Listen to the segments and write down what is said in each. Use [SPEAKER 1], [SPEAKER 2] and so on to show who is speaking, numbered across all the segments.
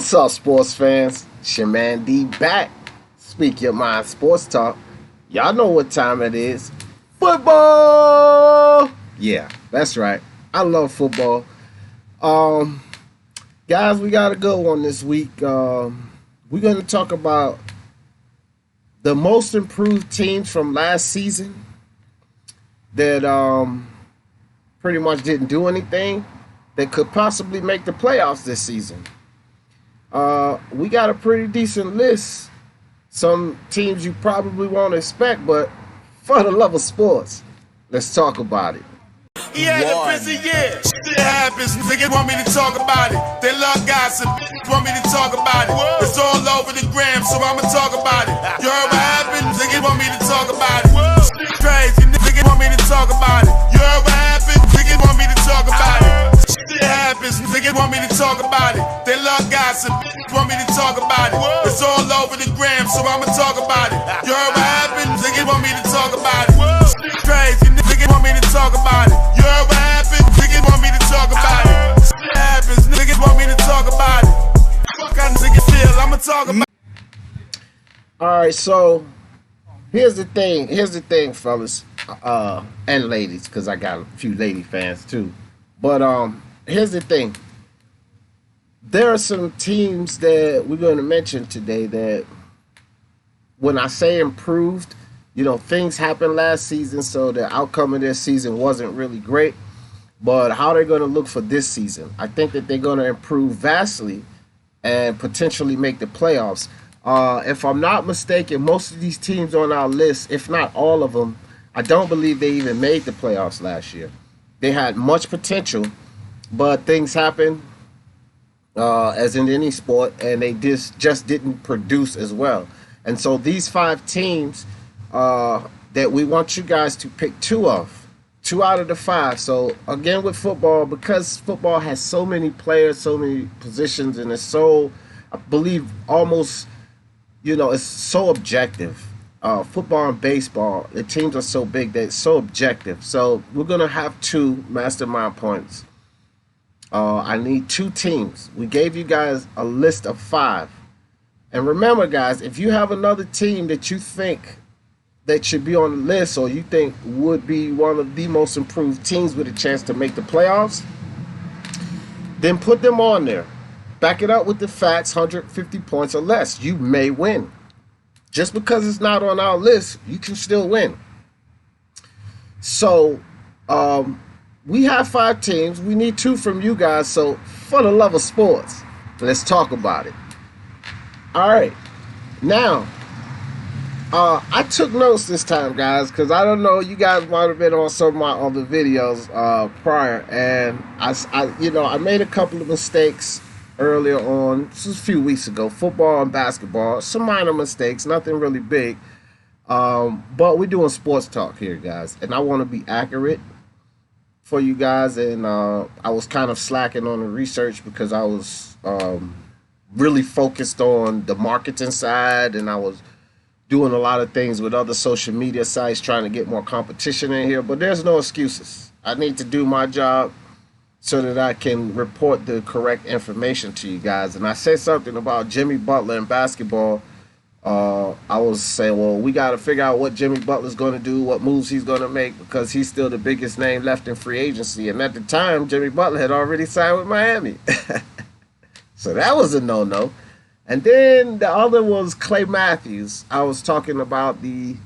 [SPEAKER 1] What's up, sports fans? It's your man D back. Speak Your Mind Sports Talk. Y'all know what time it is. Football! Yeah, that's right. I love football. Um, Guys, we got a good one this week. We're going to talk about the most improved teams from last season that pretty much didn't do anything that could possibly make the playoffs this season. We got a pretty decent list. Some teams you probably won't expect, but for the love of sports, let's talk about it.
[SPEAKER 2] He had a busy year. Shit happens. Niggas want me to talk about it. They love gossip. Want me to talk about it. It's all over the gram, so I'ma talk about it. You heard what happened? Niggas want me to talk about it. Shit crazy. Niggas want me to talk about it. You heard what happened? Niggas want me to talk about it. Shit happens. Niggas want me to talk about it. They love gossip. Want me to talk about it. It's all over the gram, so I'ma talk about it. You heard what happened? Niggas want me to talk about it. Shit crazy. Niggas want me to talk about it. You heard what happened? Niggas want me to talk about it. Shit happens. Niggas want me to talk about it. Fuck how niggas feel. I'ma talk about it.
[SPEAKER 1] All right, so here's the thing. Here's the thing, fellas, and ladies, because I got a few lady fans too. But here's the thing. There are some teams that we're going to mention today that, when I say improved, things happened last season, so the outcome of this season wasn't really great. But how they're going to look for this season, I think that they're going to improve vastly and potentially make the playoffs. If I'm not mistaken, most of these teams on our list, if not all of them, I don't believe they even made the playoffs last year. They had much potential, but things happened, as in any sport, and they just didn't produce as well. And so these 5 teams that we want you guys to pick 2 out of the 5. So again, with football, because football has so many players, so many positions, and it's so, I believe, almost, it's so objective. Football and baseball, the teams are so big that it's so objective. So we're going to have 2 mastermind points. I need 2 teams. We gave you guys a list of 5. And remember, guys, if you have another team that you think that should be on the list, or you think would be one of the most improved teams with a chance to make the playoffs, then put them on there. Back it up with the facts, 150 points or less. You may win. Just because it's not on our list, you can still win. So, we have 5 teams. We need 2 from you guys. So, for the love of sports, let's talk about it. All right. Now, I took notes this time, guys, because I don't know, you guys might have been on some of my other videos prior, and I made a couple of mistakes earlier on. This was a few weeks ago. Football and basketball, some minor mistakes, nothing really big. But we're doing sports talk here, guys, and I want to be accurate for you guys. And I was kind of slacking on the research because I was really focused on the marketing side, and I was doing a lot of things with other social media sites trying to get more competition in here. But there's no excuses. I need to do my job so that I can report the correct information to you guys. And I said something about Jimmy Butler in basketball. I was saying, well, we got to figure out what Jimmy Butler's going to do, what moves he's going to make, because he's still the biggest name left in free agency. And at the time, Jimmy Butler had already signed with Miami. So that was a no-no. And then the other was Clay Matthews. I was talking about the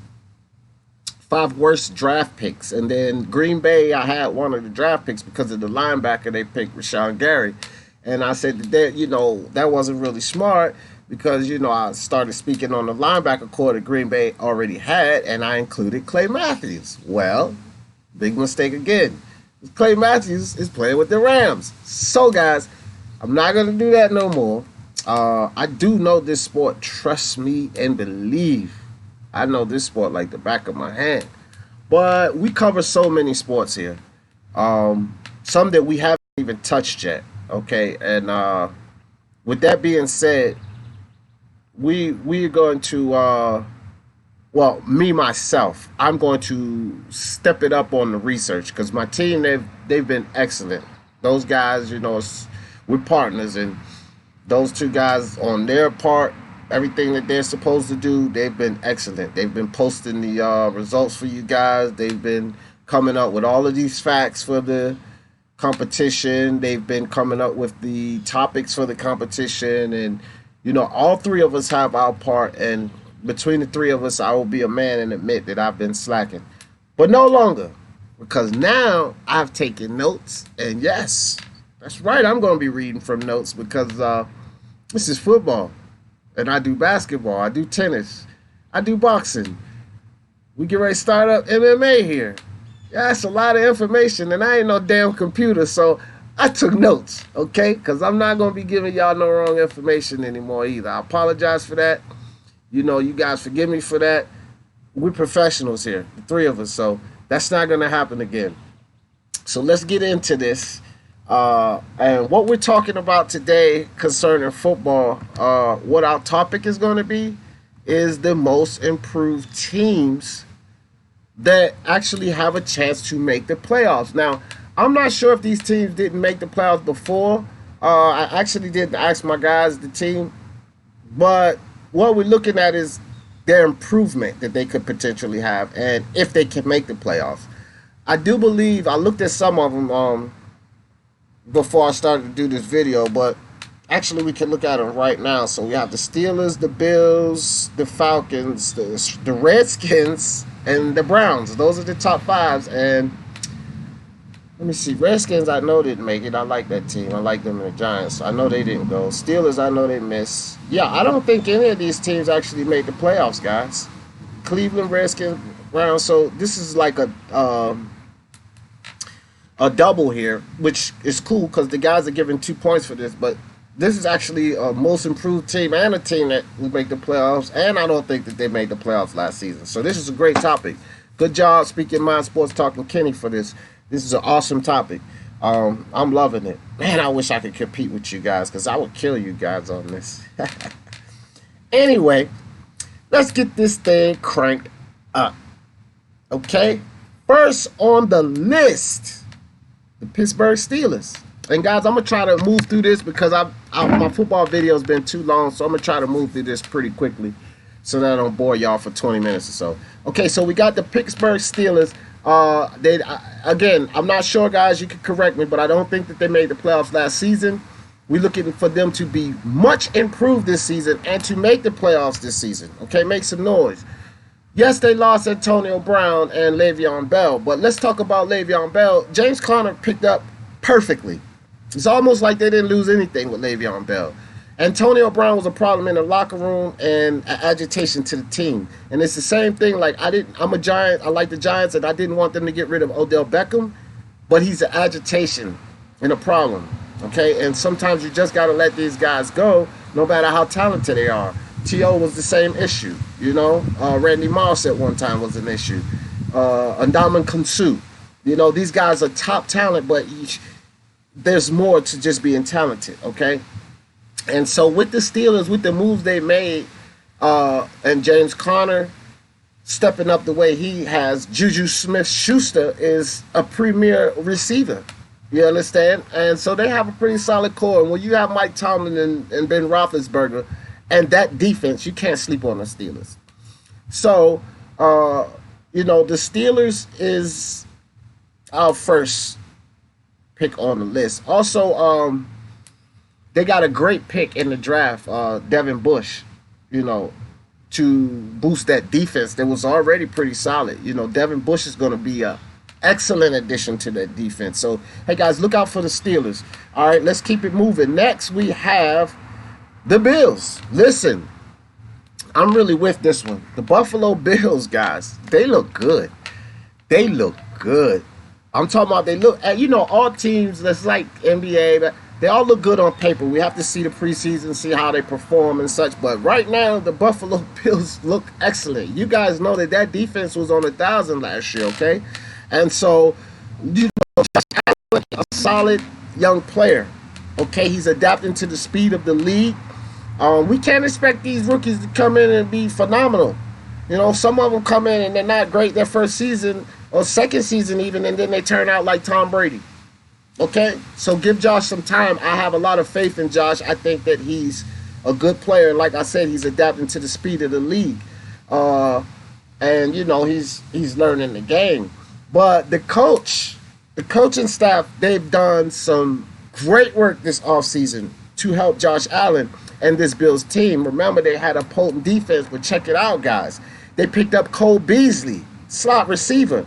[SPEAKER 1] 5 worst draft picks. And then Green Bay, I had one of the draft picks because of the linebacker they picked, Rashawn Gary. And I said that, that wasn't really smart because, I started speaking on the linebacker core that Green Bay already had, and I included Clay Matthews. Well, big mistake again. Clay Matthews is playing with the Rams. So, guys, I'm not going to do that no more. I do know this sport, trust me and believe. I know this sport like the back of my hand. But we cover so many sports here. Some that we haven't even touched yet. Okay, and with that being said, we're going to me myself, I'm going to step it up on the research because my team, they've been excellent. Those guys, we're partners, and Those two guys on their part, everything that they're supposed to do, they've been excellent. They've been posting the results for you guys. They've been coming up with all of these facts for the competition. They've been coming up with the topics for the competition. And, you know, all three of us have our part. And between the three of us, I will be a man and admit that I've been slacking. But no longer, because now I've taken notes. And yes, that's right, I'm going to be reading from notes because this is football. And I do basketball, I do tennis, I do boxing. We get ready to start up MMA here. Yeah, that's a lot of information, and I ain't no damn computer, so I took notes, okay? Because I'm not going to be giving y'all no wrong information anymore either. I apologize for that. You know, you guys forgive me for that. We're professionals here, the three of us, so that's not going to happen again. So let's get into this. And what we're talking about today concerning football, what our topic is going to be is the most improved teams that actually have a chance to make the playoffs. Now, I'm not sure if these teams didn't make the playoffs before. I actually didn't ask my guys, the team, but what we're looking at is their improvement that they could potentially have and if they can make the playoffs. I do believe, I looked at some of them before I started to do this video, but actually we can look at them right now. So we have the Steelers, the Bills, the Falcons, the Redskins, and the Browns. Those are the top fives. And let me see, Redskins I know didn't make it. I like that team. I like them and the Giants. I know they didn't go. Steelers I know they missed. Yeah, I don't think any of these teams actually made the playoffs, guys. Cleveland, Redskins, Browns. So this is like a double here, which is cool because the guys are giving 2 points for this, but this is actually a most improved team and a team that will make the playoffs, and I don't think that they made the playoffs last season. So this is a great topic. Good job, Speak Your Mind Sports Talking Kenny, for this. This is an awesome topic. I'm loving it. Man, I wish I could compete with you guys because I would kill you guys on this. Anyway, let's get this thing cranked up. Okay? First on the list, the Pittsburgh Steelers. And guys, I'm going to try to move through this because my football video has been too long, so I'm going to try to move through this pretty quickly so that I don't bore y'all for 20 minutes or so. Okay, so we got the Pittsburgh Steelers. Again, I'm not sure, guys, you can correct me, but I don't think that they made the playoffs last season. We're looking for them to be much improved this season and to make the playoffs this season. Okay, make some noise. Yes, they lost Antonio Brown and Le'Veon Bell, but let's talk about Le'Veon Bell. James Conner picked up perfectly. It's almost like they didn't lose anything with Le'Veon Bell. Antonio Brown was a problem in the locker room and agitation to the team. And it's the same thing, like I'm a Giant, I like the Giants, and I didn't want them to get rid of Odell Beckham, but he's an agitation and a problem, okay? And sometimes you just got to let these guys go, no matter how talented they are. T.O. was the same issue, you know. Randy Moss at one time was an issue. Ndamukong Suh. You know, these guys are top talent, but there's more to just being talented, okay? And so with the Steelers, with the moves they made, and James Conner stepping up the way he has, Juju Smith-Schuster is a premier receiver. You understand? And so they have a pretty solid core. And when you have Mike Tomlin and Ben Roethlisberger, and that defense, you can't sleep on the Steelers. So, you know, the Steelers is our first pick on the list. Also, they got a great pick in the draft, Devin Bush, you know, to boost that defense that was already pretty solid. You know, Devin Bush is going to be an excellent addition to that defense. So, hey, guys, look out for the Steelers. All right, let's keep it moving. Next, we have the Bills. Listen, I'm really with this one. The Buffalo Bills, guys, they look good. They look good. I'm talking about they look, you know, all teams that's like NBA, they all look good on paper. We have to see the preseason, see how they perform and such. But right now, the Buffalo Bills look excellent. You guys know that defense was on 1,000 last year, okay? And so, you know, a solid young player, okay? He's adapting to the speed of the league. We can't expect these rookies to come in and be phenomenal. You know, some of them come in and they're not great their first season or second season even, and then they turn out like Tom Brady. Okay, so give Josh some time. I have a lot of faith in Josh. I think that he's a good player. Like I said, he's adapting to the speed of the league, and he's learning the game. But the coaching staff, they've done some great work this offseason to help Josh Allen and this Bills team. Remember, they had a potent defense, but check it out, guys. They picked up Cole Beasley, slot receiver,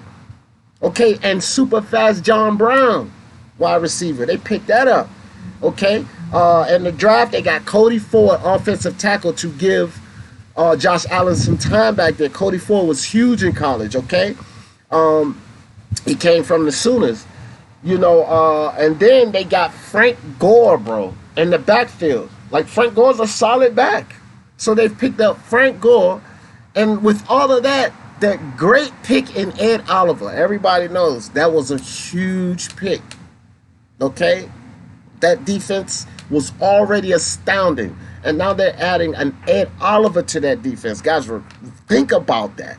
[SPEAKER 1] okay, and super fast John Brown, wide receiver. They picked that up, okay. In the draft, they got Cody Ford, offensive tackle, to give Josh Allen some time back there. Cody Ford was huge in college, okay. He came from the Sooners, and then they got Frank Gore, bro, in the backfield. Like, Frank Gore's a solid back. So they've picked up Frank Gore, and with all of that great pick in Ed Oliver, everybody knows that was a huge pick, okay? That defense was already astounding, and now they're adding an Ed Oliver to that defense. Guys, think about that.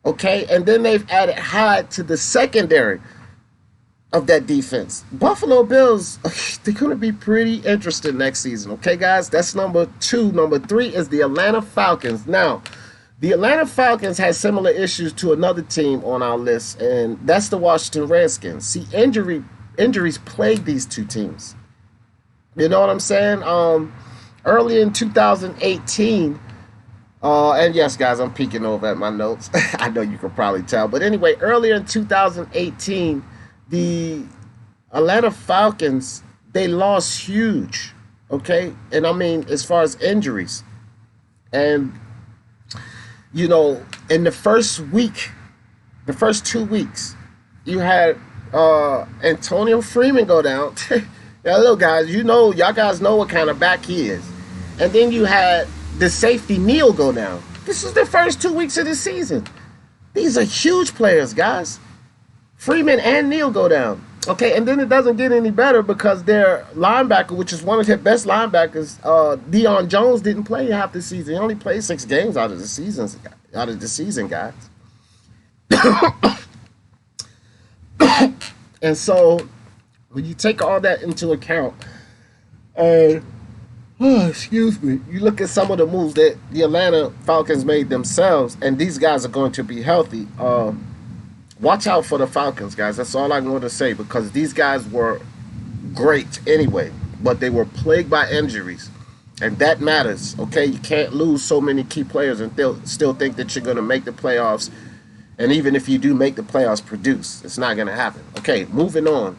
[SPEAKER 1] Okay, and then they've added Hyde to the secondary of that defense. Buffalo Bills, they're going to be pretty interesting next season. Okay, guys, that's number 2. Number 3 is the Atlanta Falcons. Now, the Atlanta Falcons has similar issues to another team on our list, and that's the Washington Redskins. See, injuries plague these two teams. You know what I'm saying? Early in 2018, and yes, guys, I'm peeking over at my notes. I know you can probably tell. But anyway, earlier in 2018, the Atlanta Falcons, they lost huge, okay? And I mean, as far as injuries. And, in the first week, the first 2 weeks, you had Antonio Freeman go down. Now, look, guys, y'all guys know what kind of back he is. And then you had the safety Neal go down. This is the first 2 weeks of the season. These are huge players, guys. Freeman and Neal go down. Okay, and then it doesn't get any better because their linebacker, which is one of their best linebackers, Deion Jones, didn't play half the season. He only played 6 games out of the season, guys. And so when you take all that into account, excuse me, you look at some of the moves that the Atlanta Falcons made themselves, and these guys are going to be healthy. Watch out for the Falcons, guys. That's all I'm going to say, because these guys were great anyway, but they were plagued by injuries, and that matters, okay? You can't lose so many key players and still think that you're going to make the playoffs, and even if you do make the playoffs, produce. It's not going to happen. Okay, moving on.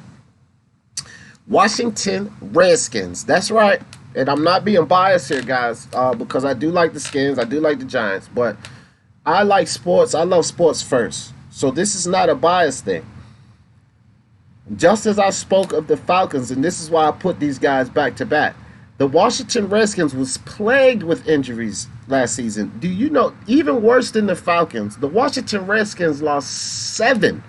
[SPEAKER 1] Washington Redskins. That's right. And I'm not being biased here, guys, because I do like the Skins. I do like the Giants. But I like sports. I love sports first. So this is not a bias thing. Just as I spoke of the Falcons, and this is why I put these guys back to back, the Washington Redskins was plagued with injuries last season. Do you know, even worse than the Falcons, the Washington Redskins lost 7.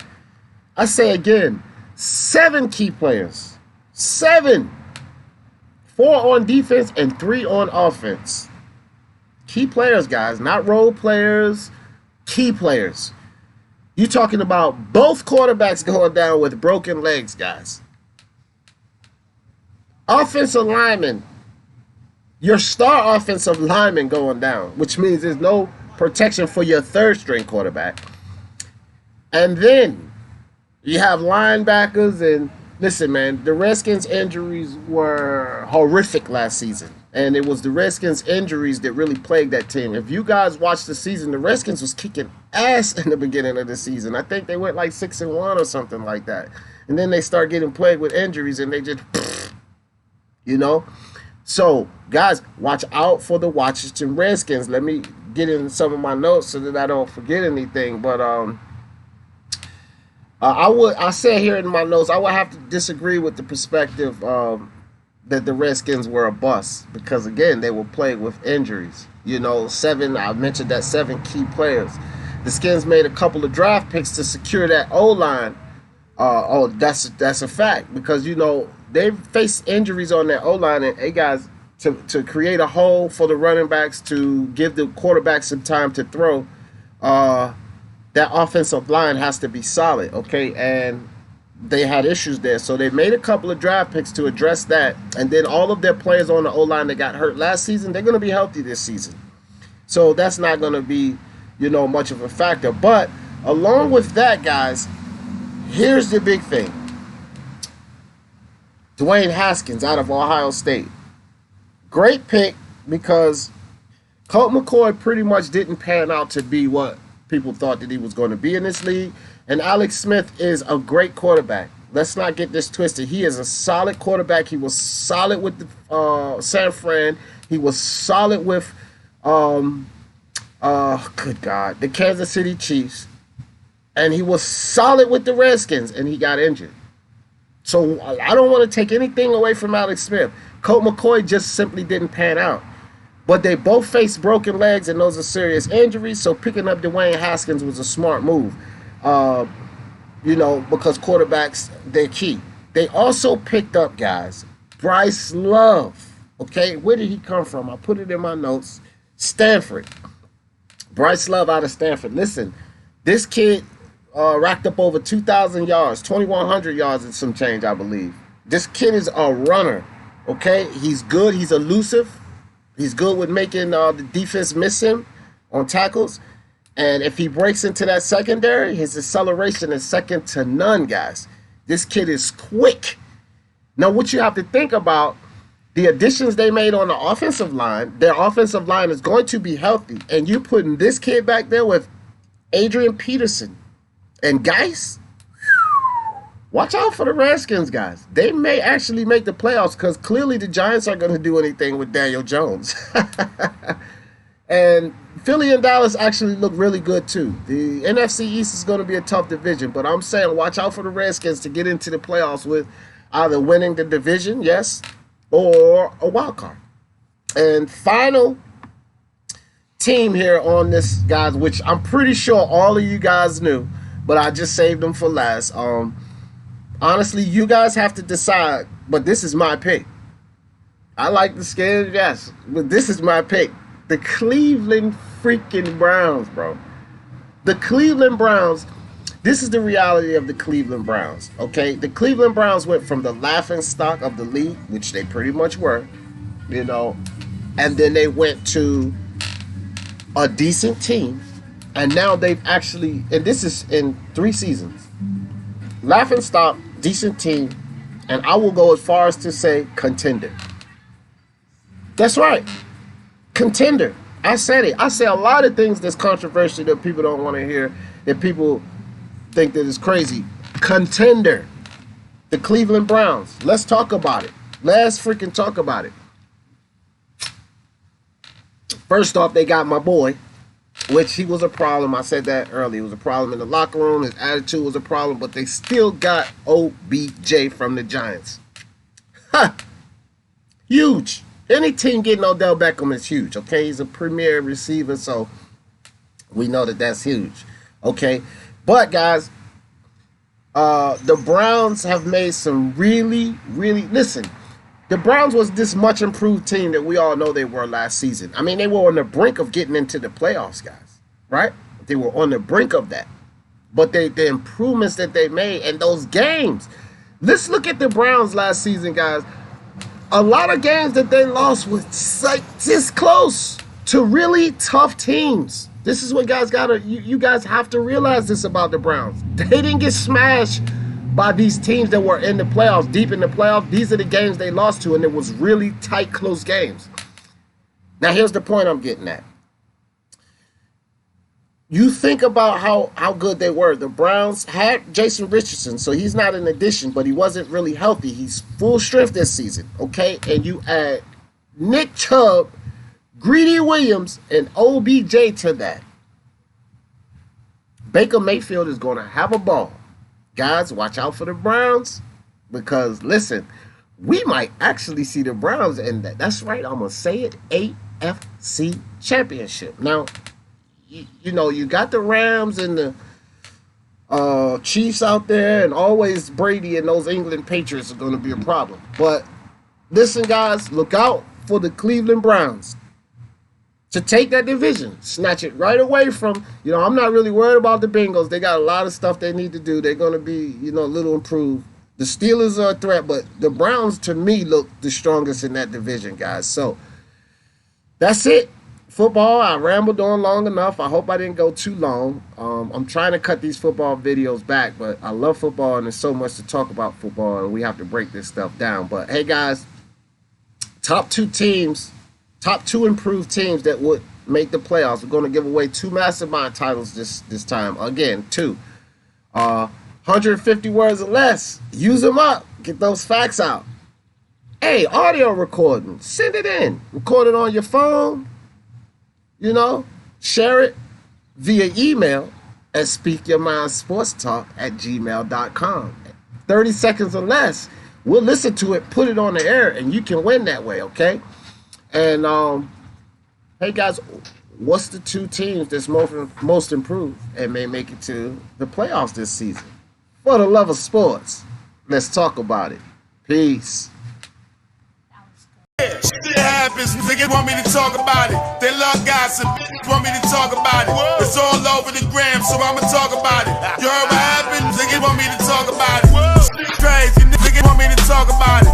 [SPEAKER 1] I say again, 7 key players. 7. 4 on defense and 3 on offense. Key players, guys, not role players, key players. You're talking about both quarterbacks going down with broken legs, guys. Offensive lineman, your star offensive lineman going down, which means there's no protection for your third string quarterback. And then you have linebackers, and listen, man, the Redskins' injuries were horrific last season. And it was the Redskins' injuries that really plagued that team. If you guys watched the season, the Redskins was kicking ass in the beginning of the season. I think they went like 6-1 or something like that. And then they start getting plagued with injuries, and they just, So, guys, watch out for the Washington Redskins. Let me get in some of my notes so that I don't forget anything. But I said here in my notes, I would have to disagree with the perspective that the Redskins were a bust, because again, they were plagued with injuries. 7, I mentioned that 7 key players. The Skins made a couple of draft picks to secure that O-line. That's a fact, because they've faced injuries on their O-line, and hey guys, to create a hole for the running backs, to give the quarterback some time to throw, that offensive line has to be solid, okay? And they had issues there. So they made a couple of draft picks to address that. And then all of their players on the O-line that got hurt last season, they're going to be healthy this season. So that's not going to be, much of a factor. But along with that, guys, here's the big thing. Dwayne Haskins out of Ohio State. Great pick because Colt McCoy pretty much didn't pan out to be what people thought that he was going to be in this league. And Alex Smith is a great quarterback. Let's not get this twisted. He is a solid quarterback. He was solid with the San Fran. He was solid with, the Kansas City Chiefs. And he was solid with the Redskins, and he got injured. So I don't want to take anything away from Alex Smith. Colt McCoy just simply didn't pan out. But they both faced broken legs, and those are serious injuries. So picking up Dwayne Haskins was a smart move. Because quarterbacks, they're key. They also picked up, guys, Bryce Love. Okay, where did he come from? I put it in my notes. Stanford. Bryce Love out of Stanford. Listen, this kid racked up over 2,000 yards, 2,100 yards and some change, I believe. This kid is a runner. Okay, he's good. He's elusive. He's good with making the defense miss him on tackles. And if he breaks into that secondary, his acceleration is second to none, guys. This kid is quick. Now, what you have to think about, the additions they made on the offensive line, their offensive line is going to be healthy. And you putting this kid back there with Adrian Peterson and Geis, watch out for the Redskins, guys. They may actually make the playoffs because clearly the Giants aren't going to do anything with Daniel Jones. And Philly and Dallas actually look really good too. The NFC East is going to be a tough division, but I'm saying watch out for the Redskins to get into the playoffs with either winning the division, yes, or a wild card. And final team here on this, guys, which I'm pretty sure all of you guys knew, but I just saved them for last. Honestly, you guys have to decide, but this is my pick. I like the Skins, yes, but this is my pick. The Cleveland freaking Browns, bro. The Cleveland Browns, this is the reality of the Cleveland Browns, okay? The Cleveland Browns went from the laughingstock of the league, which they pretty much were, and then they went to a decent team, and now they've actually, and this is in 3 seasons, laughingstock, decent team, and I will go as far as to say contender. That's right. Contender. I said it. I say a lot of things that's controversial that people don't want to hear, that people think that is crazy. Contender. The Cleveland Browns. Let's talk about it. Let's freaking talk about it. First off, they got my boy, which he was a problem. I said that earlier. It was a problem in the locker room. His attitude was a problem, but they still got OBJ from the Giants. Ha! Huge. Any team getting Odell Beckham is huge, okay? He's a premier receiver, so we know that that's huge, okay? But, guys, the Browns have made some really, listen, the Browns was this much improved team that we all know they were last season. I mean, they were on the brink of getting into the playoffs, guys, right? They were on the brink of that. But the improvements that they made and those games. Let's look at the Browns last season, guys. A lot of games that they lost was like this close to really tough teams. This is what guys you guys have to realize this about the Browns. They didn't get smashed by these teams that were in the playoffs, deep in the playoffs. These are the games they lost to, and it was really tight, close games. Now, here's the point I'm getting at. You think about how good they were. The Browns had Jason Richardson, so he's not an addition, but he wasn't really healthy. He's full strength this season, okay? And you add Nick Chubb, Greedy Williams, and OBJ to that. Baker Mayfield is going to have a ball. Guys, watch out for the Browns because, listen, we might actually see the Browns in that. That's right, I'm going to say it, AFC Championship. Now, you got the Rams and the Chiefs out there, and always Brady and those England Patriots are going to be a problem. But listen, guys, look out for the Cleveland Browns. to take that division, snatch it right away from, I'm not really worried about the Bengals. They got a lot of stuff they need to do. They're going to be, a little improved. The Steelers are a threat, but the Browns, to me, look the strongest in that division, guys. So that's it. Football, I rambled on long enough. I hope I didn't go too long. I'm trying to cut these football videos back, but I love football, and there's so much to talk about football, and we have to break this stuff down. But, hey, guys, top two improved teams that would make the playoffs. We're going to give away 2 mastermind titles this time. Again, 2. 150 words or less. Use them up. Get those facts out. Hey, audio recording. Send it in. Record it on your phone. Share it via email at speakyourmindsportstalk@gmail.com. 30 seconds or less. We'll listen to it, put it on the air, and you can win that way, okay? And, hey, guys, what's the 2 teams that's most improved and may make it to the playoffs this season? For the love of sports, let's talk about it. Peace.
[SPEAKER 2] Shit happens, niggas want me to talk about it. They love gossip, want me to talk about it. It's all over the gram, so I'ma talk about it. You heard what happened? Niggas want me to talk about it. Shit crazy, niggas want me to talk about it.